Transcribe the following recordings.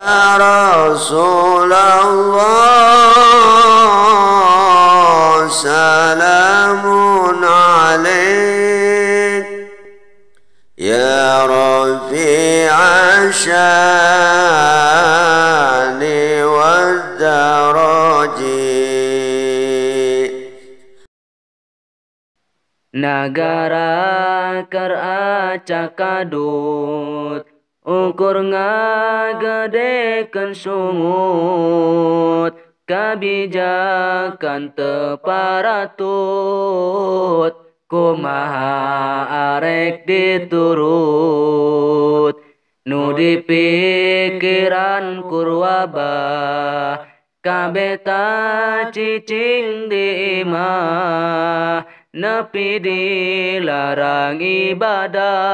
Rasulullah salamun alaik ya rafi'a syani wad daraji. Nagara keracak kadut ukur ngagedekeun sungut kabijakan teparatut kumaha arek diturut nu dipikiran kurwabah kabeta cicing di imah nepi dilarang ibadah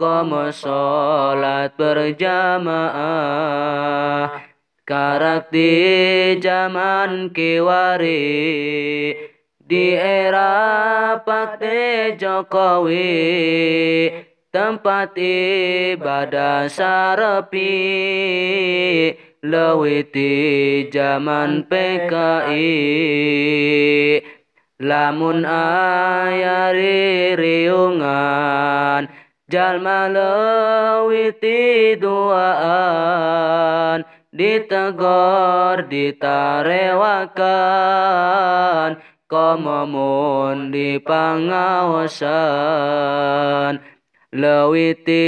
komo sholat berjamaah karak di zaman kiwari di era Pakde Jokowi tempat ibadah sarepi leuwih zaman PKI lamun aya ririungan jalma leuwih ti duaan ditegor ditarewakan komo mun dipangaosan leuwih ti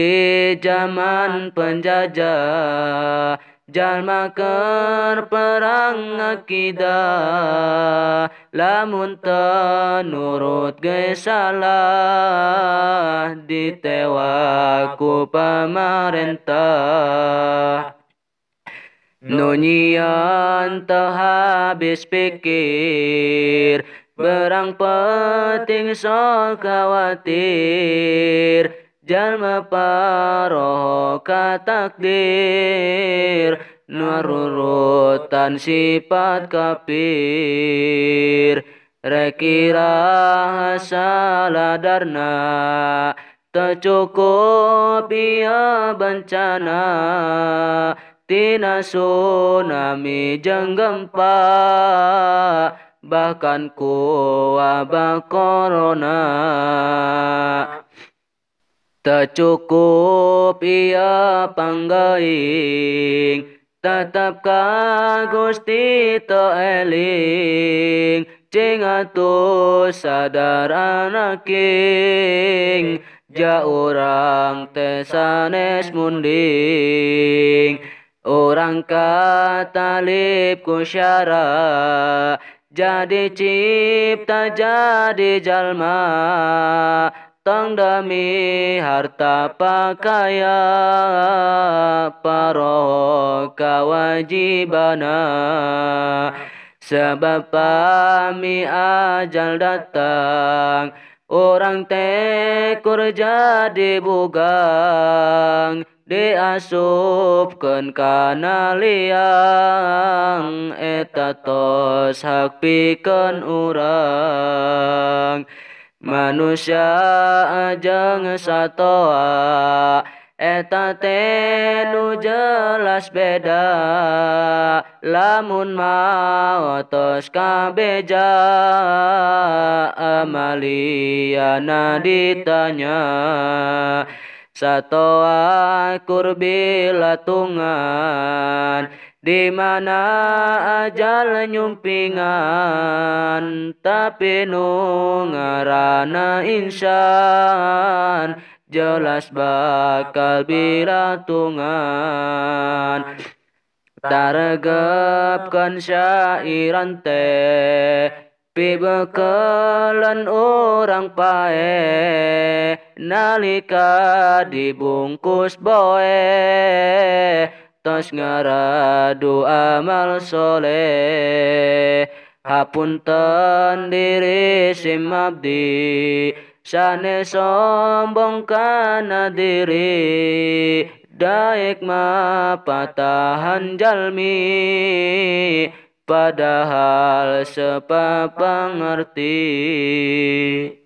zaman penjajah jalma keur perang akidah lamun teu nurut ge salah ditewak ku pamarentah nu nyieun teu habis pikir berang penting sok khawatir jalma paroho ka takdir nururutan sifat kafir rek iraha saladarna teu cukup ieu bencana tina tsunami jeung gempa bahkan ku wabah corona teu cukup ieu panggeing tetep ka Gusti teu eling cing atuh sadar anak king ja urang teh sanes munding urang katalib ku syara jadi cipta jadi jalma tong demi harta pakaya paroho kawajibana sebab pami ajal datang orang teh kur jadi bugang diasupkeun kana liang eta tos hak pikeun urang manusia ajeng satoa eta teh nu jelas beda lamun maotos kabeja amaliana ditanya satoa kur bilatungan di mana ajal nyumpingan tapi nu ngaranna insan jelas bakal bilatungan taregepkeun syairan teh pibeukeun urang pae nalika dibungkus boe tos ngaradu amal soleh hapunten diri sim abdi sanes sombong kana diri daek mah patahan jalmi padahal sepapangerti.